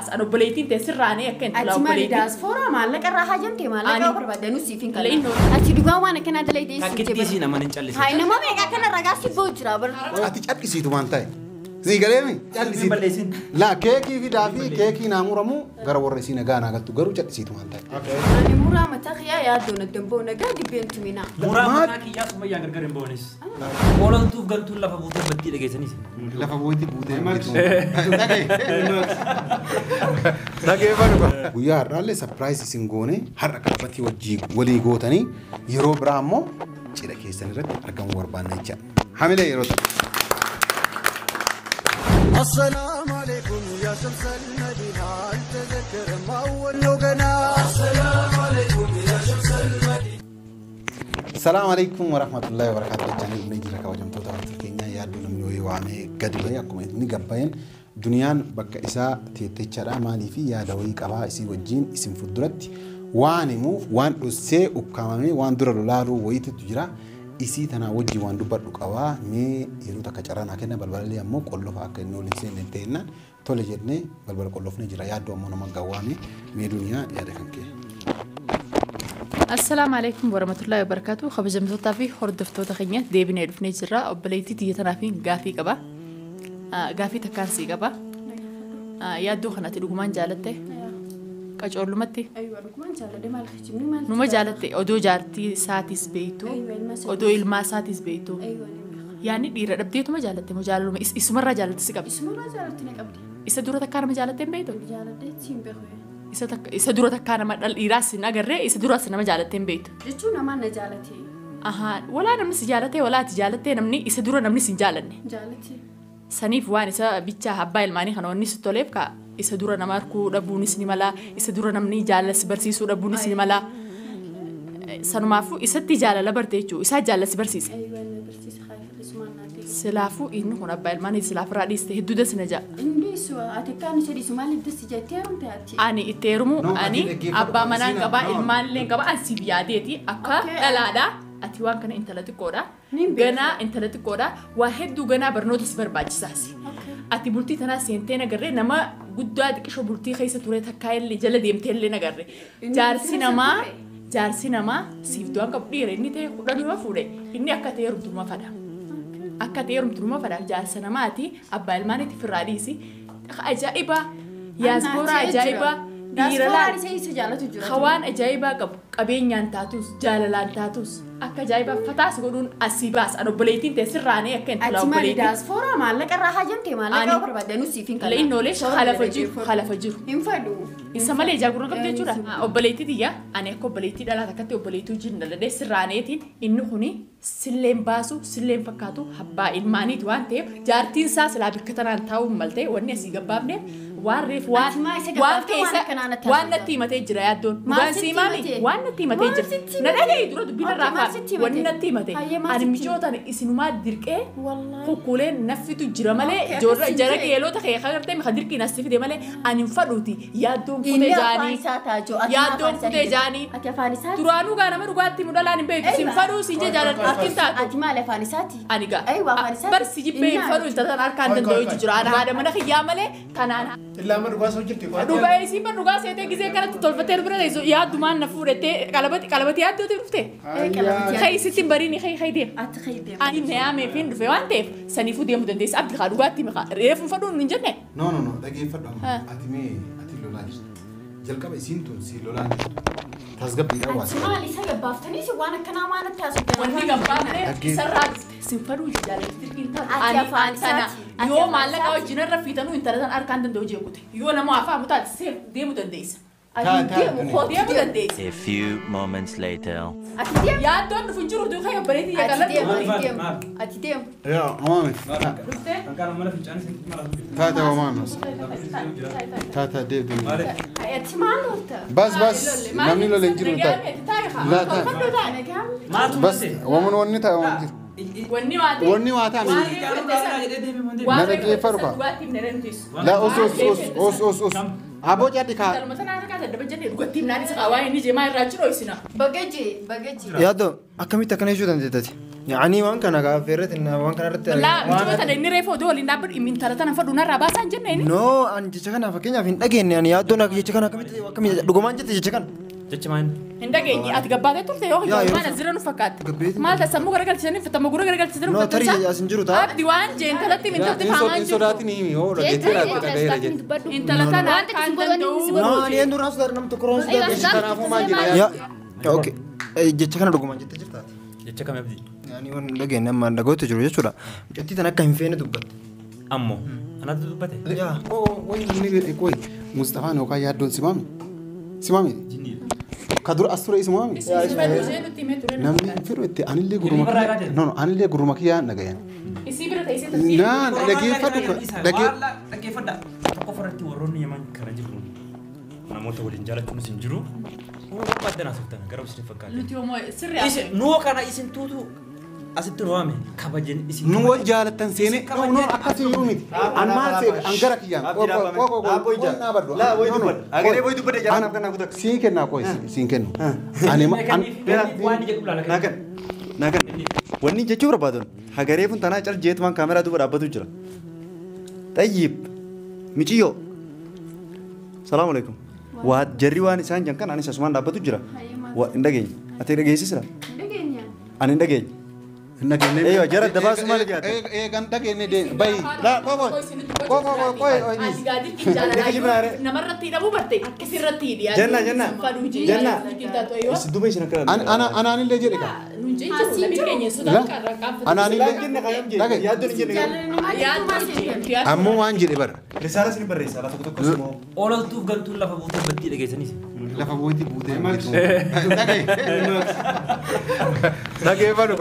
baas an obboleettiin tee sirraanee akka intala obboleettii diaspora maallaqa irraa hajamte maallaqa barbaadanu siifin kana ati dhugaa waan akkana dalaytee Kakkittiisii nama hin callisiisu. Hai nama meeqa kana ragaa si boo jira bar. Ati caqqisiitu waan ta'e. Zigalemi Callisiin. La keekii fi daafii keekii naamuramu gara warra isiin nagaa naagaltu garuu caqqisiitu waan ta'e. Ani muraa mataa kiyyaa yaaddoon addamboo nagaa dibbeentu mina. Muraa mataa kiyyaa summayyaa gargar hin boonis. Oolontuuf galtuun lafa buutee baddii dhageessanis. Lafa buutee Dhagee banuba. Guyyaa har'aallee surprise isin goone har'a qabatii wajjii walii gootanii yeroo biraa immoo cidha keessan irratti argamuu barbaanna jecha. Hamilee yeroo ta'u. السلام عليكم يا شمس المدينة تذكر ما أول لقنا السلام عليكم يا شمس المدينة السلام عليكم ورحمة الله وبركاته. جاني بنيجي لك وجم تودا كينيا يا دون منوي وامي قديمة يا كم نجبين دنيان بك إسا تيتشرا مالي في يا دوي كبا إسي وجين اسم فدرت وانمو وان أسي وكامي وان در لولارو ويت تجرا isi tana wajji waan dubbadhu qaba mee yeroo takka carraan kenna balballee ammoo qollofa akka inni ol seen ta'enna tole jennee balbal qollofne jira yaaddo ammoo nama gawwaame mee duniyaa yaada kan kee Assalamu alaikum warahmatullahi wabarakatuh khabajamtoota fi hordoftoota keenya deebinee dhufnee jirra obboleettii tiyyatanaa fi gaafii qaba gaafii takkaan sii qaba yaaddoo kanatti dhugumaan jaalatte qacoolumatti numa jaalatte odoo jaartii saatis beeytu odoo ilmaa saatis beeytu yaani dhiira dhabdeetuma jaalatte moo jaalaluma isumarraa jaalatte si qabdi isa dura takkaa nama jaalatte hin beeytu isa dura takkaa nama dhal dhiiraas hin agarree isa duraas nama jaalatte hin beeytu jechuun namaan na jaalate walaa namni si jaalate walaa ati jaalatte namni isa dura namni si hin jaalanne saniif waan isa bichaa abbaa ilmaanii kana wanni si toleef ka isa dura nama arkuu dhabuunis ni mala isa dura namni jaalas barsiisuu dhabuunis ni mala sanumaafuu isatti jaalala barte jechuu isaa jaalas barsiise silaafuu inni kun abbaa ilmaanii silaafirraa dhiiste hedduu dasina jaa ani itti heerumu ani abbaa manaan qabaa ilmaanillee qabaa ani siif yaadeeti akka dhalaadhaa ati waan kana intala xiqqoodha ganaa intala xiqqoodha waa hedduu ganaa barnootas barbaachisaasi ati bultii tanaa seentee nagarree nama guddaa xiqqishoo bultii keessa ture takkaa illee jala deemtee illee nagarree jaarsi namaa siif du'aan qabu dhiira inni ta'e kudhanuma fuudhe inni akka ta'e heerumtuma fada akka ta'e heerumtuma fada jaarsa namaati abbaa ilmaaniiti firraa dhiisi ajaa'iba yaasboora ajaa'iba dhiira hawaan ajaa'ibaa qabu qabeenyaan taatus jaalalaan taatus akka ajaa'ibaa fataas godhuun asii baas an obboleettiin tee sirraanee akka intala obboleettii diaspora maallaqa irraa hajamte maallaqa barbaadanu siifin kana innoolee halafa jiru hin fadhu isa malee jaagurra qabdee jechuudha obboleettii tiyya ani akka obboleettii dhalaa takkatti obboleettii wajjin daladee sirraaneetiin inni kuni silleen baasu silleen fakkaatu abbaa ilmaaniiti waan ta'eef jaartiin isaa silaa bikka tanaan taa'uu maltee wanni asii gabbaafneef waan reef waan keessa waan natti himatee jira yaaddoon dhugaan sii maali waan natti himatee jira na dhaga'i dura dubbiin irraa kaa'e wanni natti himate ani michootaan isinumaa dirqee kukkuleen naffitu jira malee jara geelota kee kagartee mika dirqiin as fide malee ani hin fadhuuti yaaddoon kutee jaanii duraanuu gaa nama dhugaatti mudhalaan hin beeku sin fadhuu sin jee jaaladhu akkin taatu ati maal afaan isaati ani gaa barsi jibbee hin fadhuu iltatan harkaan danda'u jira ana haadha mana kiyyaa malee kanaan illaa ma dhugaa soo jirti dhugaa isii ma dhugaa seetee gisee kanatti tolfatee bira leeso yaaddumaan na fuudhattee qalabati yaaddoote dhufte kai sittin bariini kai deem ani nayaamee fi dhufe waan ta'eef saniifuu deemuu dandeessa abdi kaa dhugaatti mika reefu fadhuun hin jenne no dhageeffadhu ati lolaa jirti jalqaba isiin tun si lolaa jirtu tasgabbiidha waa maal isa gabbaaftanii si waan akkanaa maanatti haasofte wanni gabbaafne isarraa dhufte sin fadhuu jaalatti ani afaan sana yoo maallaqa wajjin irra fiitanuu intalatan harkaan danda'u jeequte yoo nama afaa mutaati seef deemuu dandeessa A few moments later. Yaaddoon dhufu jiru duukaa yabbareetii yaqalatti ati deemu yaa amaame taata amaame taata deebi ati maal horta bas namni lolee jiru taata bas wanni ta'a waan jiru wanni waa ta'a na dhageeffadhu kaa la os Abo jadi kah? bagaji Yaaddo akkamitti akkana jechuu dandeettati? يعني وان كان غافرت ان وان كان رت لا مش مثلا اني ريفو دول ان دبر من ثلاثه نفر دونا راباسان جنين نو ان جكنا فكينا فين دغين يعني يا دونا جكنا كم دغمان جت جكنا جتشمان هندقي اتقباده ترتي يو ما نزرن فكات ما تسمو غرغل تشني فتم غرغل تشني نو تري يا سنجرو تا ديوان جين ثلاثه من ثلاثه فامان صداتني هو رجيتي انت ثلاثه كان نو ني اندو راس در نم تكروس يا اوكي جكنا دغمان جت جرتا جتشكم يبدي يعني وان دغين ما دغوت جرو جچودا جتي تنا كان فين دبت امو انا دبته يا او وين كوي مصطفى نوكا يادون سمامي جني كدر أسرع اسمه نمني فروتي أنا اللي غرمك نو أنا اللي غرمك يا نجاين نا لقي فدوك لقي فدا كفرتي وروني يمان كرجلون أنا موت ولين جالك كم سنجرو ما بدنا سلطان كرب سنفكر نو كنا اسم توتو أسيت روامي كباجين اسم نو جالة تنسيني نو أكاسي يومي أنا ما سيف أنكرك يا لا وين دبر أغير وين دبر جانا كنا كده سينكنا كويس سينكنا أنا ما ناكن وني جتشور بادون هغير فون تنا چل جيت وان كاميرا دبر أبدو جرا طيب ميچيو السلام عليكم واد جري وان إنسان جنكان أنا سسمان أبدو جرا وإندعين أتيري جيسي سلا أنا إندعين ايوه جرى دباس ما لقيت ايه كان دقيني دي باي لا كوي نمرتي ابو برتي كسرتي دي جنة بس دوبي شنو كلام انا اللي جريك نجي نبيكني سودان كركاب انا اللي يا دون جنة يا امو وان جري بر رسالة سني بر رسالة تقول كسمو أول توف قال تولا فبوتي بدي لقيت سنيس لا فبوتي بودي دقي بارك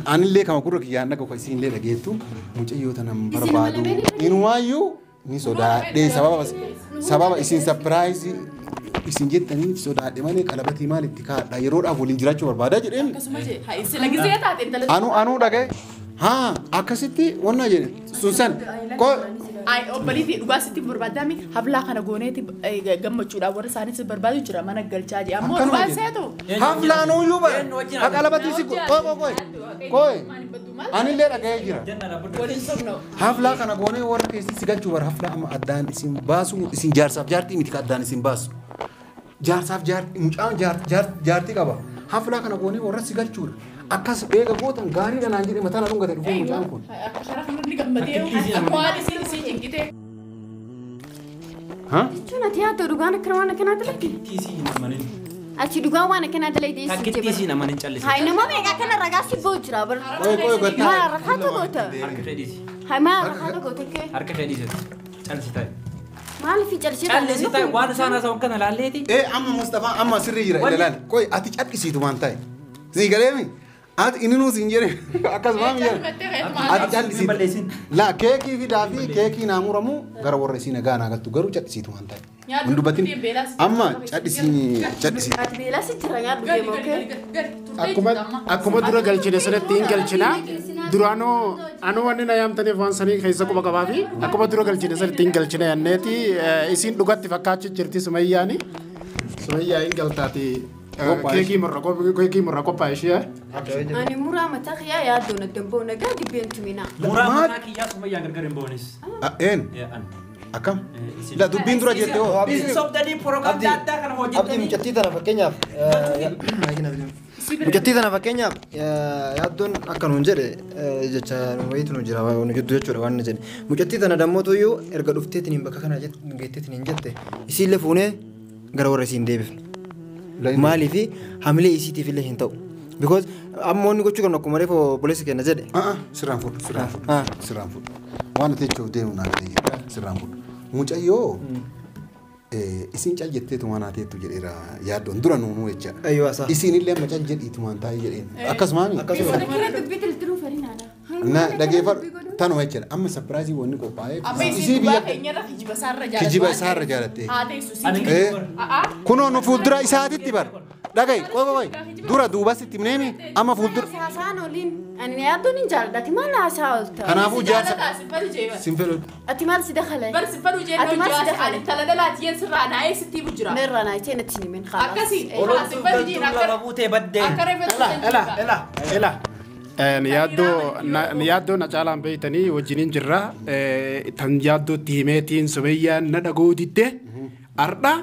أنا اللي كم أقول لك يا أنك كويسين ليه لقيتو مجيء تنام بربادو إنوايو نيسودا ده سبب إسين سبرايز إسين جت تاني سودا ده ماني كلابتي مالي تكا ده يرود أقولين جراتشو بربادا جرين أنو دقي ها أكاسيتي وانا جرين سوسن كو أي أبليتي رباسيتي بربادامي هبلا خنا غونيتي جم مشورا ورساني سبربادو جرا مانا قلتاجي أمو رباسيتو هبلا نو يوبا أكلابتي سيكو كوي أنا اللي رجعي جرا هبلا خنا غوني ور كيسي سيجال جوار هبلا أم أدان إسم باسو إسم جارساف جارتي ميتك أدان إسم باسو جارساف جارت مجان جارتي كابا هبلا خنا غوني ور سيجال جور أكاس بيجا قوتن غاري ده نانجي مثلا نونغ ده رفوق مجان كون ها شو نتيا تروغانا كروانا كنا تلقي تيسي نمانين أشي دوغان وانا كنا تلقي تيسي نمانين چالس هاي نما ميجا كنا رجاسي بوجرا بر كوي ما رخاتو قوتا حركة فيديس هاي ما رخاتو قوتا كي حركة فيديس چالس تاي ما لي في جلسة چالس تاي وانا سانا سوكنا لاليتي إيه أما مصطفى أما سري جرا إلا لا كوي أتيج أتكسي تومان تاي زي كلامي أت إنه سينجري أكاس ما ميجا أتيج أتكسي لا كيكي في دافي كيكي نامو رمو غرا ورسينا غانا قلتو غرو أتكسي تومان تاي من دوبتين أما أتكسي بيلا سترا بيجي akkuma dura galchine sanatti hin galchina duraanoo anu wanni na yaamtaniif waan sanii keessa quba qabaa fi akkuma dura galchine sanatti hin galchine yanneeti isin dhugatti fakkaachuu jirti sumayyaa hin galtaati keekii murra qophaa ishee أنا مرا متاخيا يا دون الدمبو نجادي بنتمينا مرا متاخي يا سمية غرغرين بونس إن يا أن أكم لا دوبين درا جتة هو صوب program data kan hojii abdi mucatti tana fakkeenyaaf mucatti tana fakkeenyaaf yaaddoon akka nuun jedhe jecha wayitu nu jira nu jiddu jechuudha waan jedhe mucatti tana dammotu iyyuu erga dhufteetiin bakka kana geetteetiin jette isiillee fuunee gara warra isiin deebifne maaliifi hamilee isiitiif illee hin ta'u because ammoonni gochuu kan akkuma reefoo boleessi kenna jedhe sirraan fuudhu waan teechoo deemu naa ta'e sirraan fuudhu mucayyoo isin cal jetteetu waan haateettu jedheera yaaddoon dura nuunuu jecha isin illee amma cal jedhiitu waan taa'ee jedheen akkasumaan na dhageeffadhu tanuma jechuudha amma sapiraayizii wanni qophaa'ee isii biyya kijiba isaarra jaalattee kunoo nu fuuldura isaatitti bar Dhagai qoy dura duuba sitti himneemi amma fuuldur. Haasaan oliin ani yaaddoon hin jaalladha maal haasaa oolta. Kanaafuu jaarsa sinfelu. Ati maal si dakhalee? Bar sinfelu jennee jaarsa ani taladalaati yen sirraa naayee sitti bujjira. Meerraa naayee seen itti himin khalas. Akkasii sinfelu jiin akka buutee baddee. Akka reeffatu. Ela. Yaaddoo na caalaan beeytanii wajjiniin jirra. Tan yaaddootti himeetiin Sumayyaan na dhagoo didde. Ardha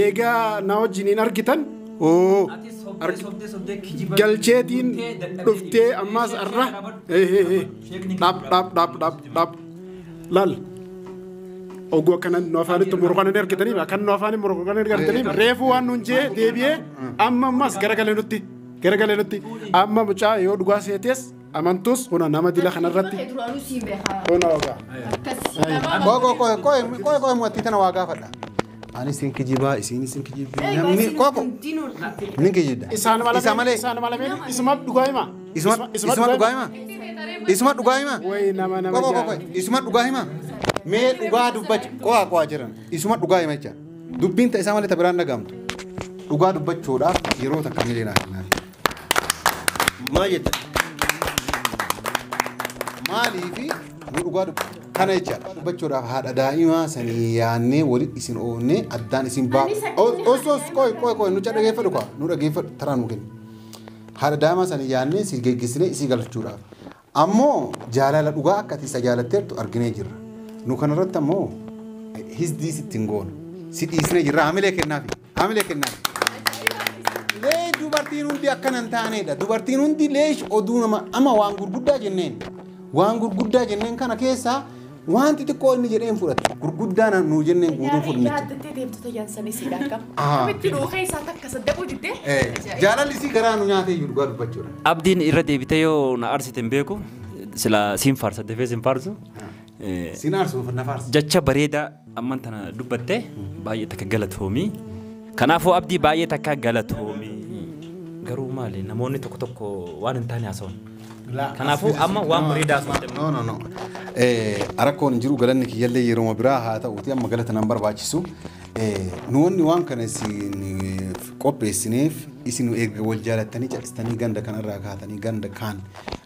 eegaa na wajjiniin argitan. Galcheetiin dhuftee ammaas arra. Dhab. Lal. Oguu akkanan nu afaanitti murqanan argitanii akkan nu afaanin murqanan argitanii reefu waan nuun jee deebi'ee amma ammas garagalee nutti amma mucaa yoo dhugaa seetes amantus huna nama dila kanarratti huna ogaa. Qoy muwattii tana waa gaafadha. Ani isin kijibaa isin kijibbii namni qoqo ni kijidda. Isaan malee isuma dhugaa hima. Isuma dhugaa hima. Way nama qoqo isuma dhugaa hima. Mee dhugaa dubbacha qo'aa jiran isuma dhugaa hima jecha dubbiin ta'e isaa malee tabiraan dhagaamtu dhugaa dubbachuudhaaf yeroo takka milee naa kennaaf. Maal jetta? Maaliifi nu dhugaa kana jecha dubbachuudhaaf haadha daa'imaa sanii yaannee walitti isin oolnee addaan isin baa. Qoy nu dhageeffadhu quoi nu dhageeffadhu taraa nu kennu. Haadha daa'imaa sanii yaannee si geggeessinee isii galchuudhaaf. Ammoo jaalala dhugaa akka ati isa jaalatteertu arginee jirra. Nu kanarratti ammoo hisdii sittiin goona. Si dhiisnee jirra hamilee kennaafi. Lee dubartiin hundi akkanan taanedha. Dubartiin hundi leesh oduu nama ama waan gurguddaa jenneen. Waan gurguddaa jenneen kana keessaa wanti xiqqoo inni jedheen fudhate. Gurguddaan nu jenneen guutuu fudhanne. Yaadattee deemtota jaansanii si dhaqqaba. Kamitti dhuufee isaa takka saddaquu diddee? Jaalalli isii garaa nu nyaatee jiru dhugaa dubbachuudha. Abdiin irra deebitee yoo na arsite hin beeku sila siin faarsa defee siin faarsu. Siin aarsuuf na faarsa. Jecha bareedaa amman tana dubbatte baay'ee takka galatoomii. Kanaafuu abdii baay'ee takka galatoomii. Garuu maali namoonni tokko waan hin taane haasa'uun. Kanaafuu amma waan bareedaa haasa'uun. No. Rakkoon hin jiru galanni kiyyallee yeroo biraa haa ta'uuti amma galata nan barbaachisu. Nuunni waan kana isin qopheessineef isin eega wal jaalattanii calistanii ganda kanarraa kaatanii ganda kaan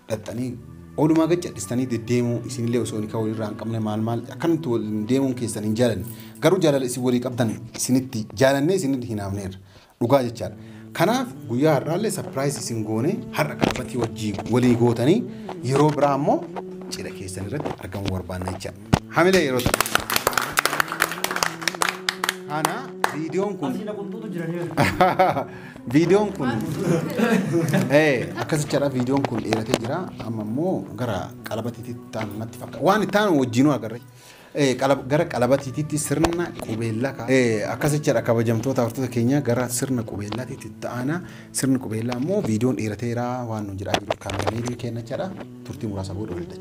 dhaxxanii oolumaa gad calistanii deddeemuu isinillee osoo ni ka'uu irraa hin qabne maal akkanatti wal deemuun keessan hin jaalanne garuu jaalala isin walii qabdan isinitti jaalannee isinitti hinaafneerra dhugaa jechaadha. Kanaaf guyyaa har'aallee sapiraayis isin goone har'a qalbatii wajjii walii gootanii yeroo biraa ammoo cidha keessan irratti argamuu barbaanna jechaadha. Hamilee yeroo ta'u. Kana viidiyoon kun akkasichadha viidiyoon kun dheeratee jira amma immoo gara qalabatiitti natti fakkaata waan itti aanu wajjinuu agarre gara qalabatiitti sirna qubeellaa akkasichadha kabajamtoota hordoftoota keenya gara sirna qubeellaatiitti ta'ana sirni qubeellaa immoo viidiyoon dheerateera waan nu jedhaa jiru kaameraaleen kennachadha turtii muraasa booda walitti